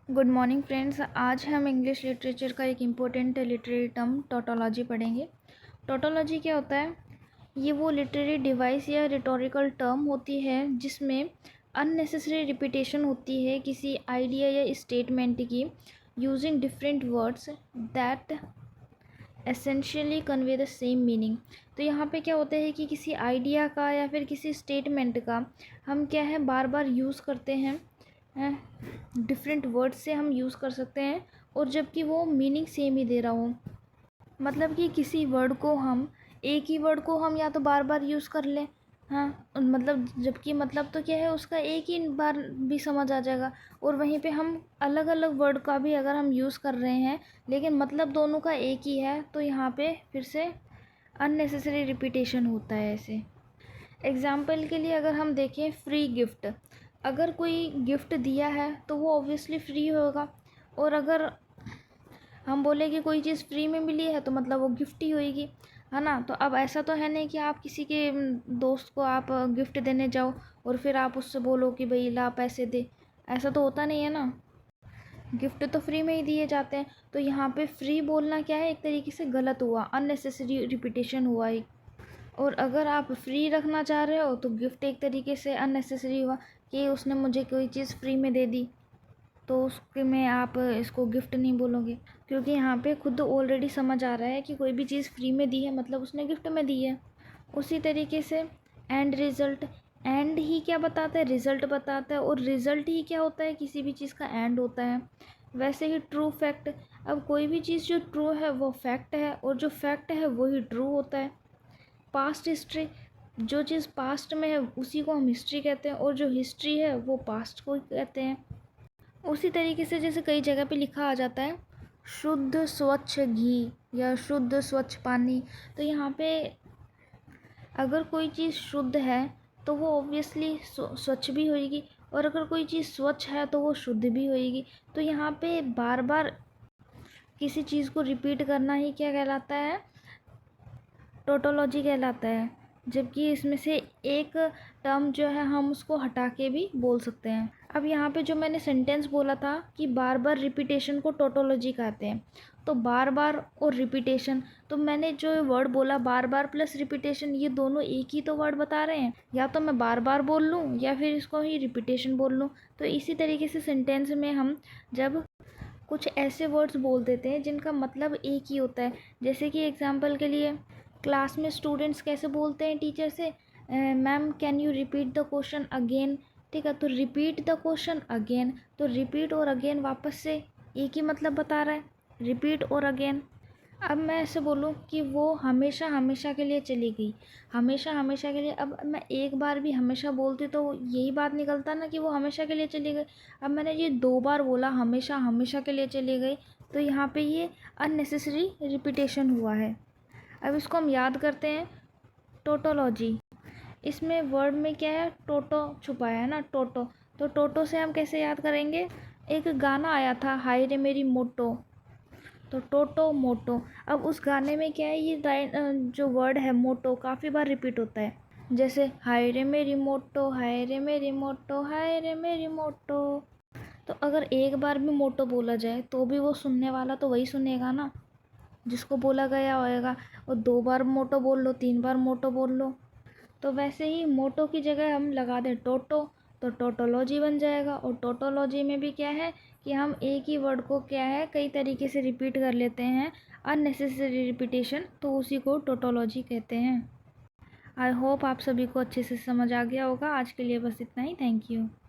Good morning friends. आज हम English literature का एक इम्पोर्टेंट लिटरेरी टर्म टोटोलॉजी पढ़ेंगे। टोटोलॉजी क्या होता है? ये वो लिटरेरी डिवाइस या रिटोरिकल टर्म होती है जिसमें अननेसेसरी रिपीटेशन होती है किसी आइडिया या स्टेटमेंट की using different words that essentially convey the same meaning. तो यहाँ पे क्या होता है कि किसी आइडिया का या फिर किसी स्टेटमेंट का हम क्या है बार बार यूज़ करते हैं, डिफरेंट वर्ड्स से हम यूज़ कर सकते हैं और जबकि वो मीनिंग सेम ही दे रहा हो। मतलब कि किसी वर्ड को हम एक ही वर्ड को हम या तो बार बार यूज़ कर लें, हाँ, मतलब जबकि मतलब तो क्या है उसका एक ही बार भी समझ आ जाएगा, और वहीं पे हम अलग अलग वर्ड का भी अगर हम यूज़ कर रहे हैं लेकिन मतलब दोनों का एक ही है तो यहाँ पे फिर से अननेसेसरी रिपीटेशन होता है। ऐसे एग्ज़ाम्पल के लिए अगर हम देखें फ्री गिफ्ट, अगर कोई गिफ्ट दिया है तो वो ऑब्वियसली फ्री होगा, और अगर हम बोले कि कोई चीज़ फ्री में मिली है तो मतलब वो गिफ्ट ही होएगी, है ना। तो अब ऐसा तो है नहीं कि आप किसी के दोस्त को आप गिफ्ट देने जाओ और फिर आप उससे बोलो कि भाई ला पैसे दे, ऐसा तो होता नहीं है ना। गिफ्ट तो फ्री में ही दिए जाते हैं। तो यहाँ पे फ्री बोलना क्या है, एक तरीके से गलत हुआ, अननेसेसरी रिपीटेशन हुआ एक। और अगर आप फ्री रखना चाह रहे हो तो गिफ्ट एक तरीके से अननेसेसरी हुआ कि उसने मुझे कोई चीज़ फ्री में दे दी, तो उसके में आप इसको गिफ्ट नहीं बोलोगे, क्योंकि यहाँ पे खुद ऑलरेडी समझ आ रहा है कि कोई भी चीज़ फ्री में दी है मतलब उसने गिफ्ट में दी है। उसी तरीके से एंड रिज़ल्ट, एंड ही क्या बताता है, रिज़ल्ट बताता है, और रिज़ल्ट ही क्या होता है, किसी भी चीज़ का एंड होता है। वैसे ही ट्रू फैक्ट, अब कोई भी चीज़ जो ट्रू है वो फैक्ट है और जो फैक्ट है वो ही ट्रू होता है। पास्ट हिस्ट्री, जो चीज़ पास्ट में है उसी को हम हिस्ट्री कहते हैं, और जो हिस्ट्री है वो पास्ट को कहते हैं। उसी तरीके से जैसे कई जगह पे लिखा आ जाता है शुद्ध स्वच्छ घी या शुद्ध स्वच्छ पानी, तो यहाँ पे अगर कोई चीज़ शुद्ध है तो वो ऑब्वियसली स्वच्छ भी होएगी, और अगर कोई चीज़ स्वच्छ है तो वो शुद्ध भी होएगी। तो यहाँ पे बार बार किसी चीज़ को रिपीट करना ही क्या कहलाता है, टोटोलॉजी कहलाता है। जबकि इसमें से एक टर्म जो है हम उसको हटा के भी बोल सकते हैं। अब यहाँ पे जो मैंने सेंटेंस बोला था कि बार बार रिपीटेशन को टोटोलॉजी कहते हैं, तो बार बार और रिपीटेशन, तो मैंने जो वर्ड बोला बार बार प्लस रिपीटेशन, ये दोनों एक ही तो वर्ड बता रहे हैं, या तो मैं बार बार बोल लूँ या फिर इसको ही रिपीटेशन बोल लूँ। तो इसी तरीके से सेंटेंस में हम जब कुछ ऐसे वर्ड्स बोल देते हैं जिनका मतलब एक ही होता है, जैसे कि एग्जाम्पल के लिए क्लास में स्टूडेंट्स कैसे बोलते हैं टीचर से, ma'am can you repeat the question again. ठीक है, तो रिपीट द क्वेश्चन अगेन, तो रिपीट और अगेन वापस से एक ही मतलब बता रहा है, रिपीट और अगेन। अब मैं ऐसे बोलूँ कि वो हमेशा हमेशा के लिए चली गई, हमेशा हमेशा के लिए, अब मैं एक बार भी हमेशा बोलती तो यही बात निकलता ना कि वो हमेशा के लिए चली गई। अब मैंने ये 2 बार बोला हमेशा हमेशा के लिए चली गई, तो यहाँ पे ये अननेसेसरी रिपीटेशन हुआ है। अब इसको हम याद करते हैं, टोटोलॉजी। इसमें वर्ड में क्या है, टोटो छुपाया है ना, टोटो। तो टोटो से हम कैसे याद करेंगे, एक गाना आया था हाय रे मेरी मोटो, तो टोटो मोटो। अब उस गाने में क्या है, ये जो वर्ड है मोटो काफ़ी बार रिपीट होता है, जैसे हाय रे मेरी मोटो, हाय रे मेरी मोटो, हाय रे मेरी मोटो। तो अगर एक बार भी मोटो बोला जाए तो भी वो सुनने वाला तो वही सुनेगा ना जिसको बोला गया होएगा, और 2 बार मोटो बोल लो, 3 बार मोटो बोल लो, तो वैसे ही मोटो की जगह हम लगा दें टोटो, तो टोटोलॉजी बन जाएगा। और टोटोलॉजी में भी क्या है कि हम एक ही वर्ड को क्या है कई तरीके से रिपीट कर लेते हैं, अननेसेसरी रिपीटेशन, तो उसी को टोटोलॉजी कहते हैं। आई होप आप सभी को अच्छे से समझ आ गया होगा। आज के लिए बस इतना ही। Thank you.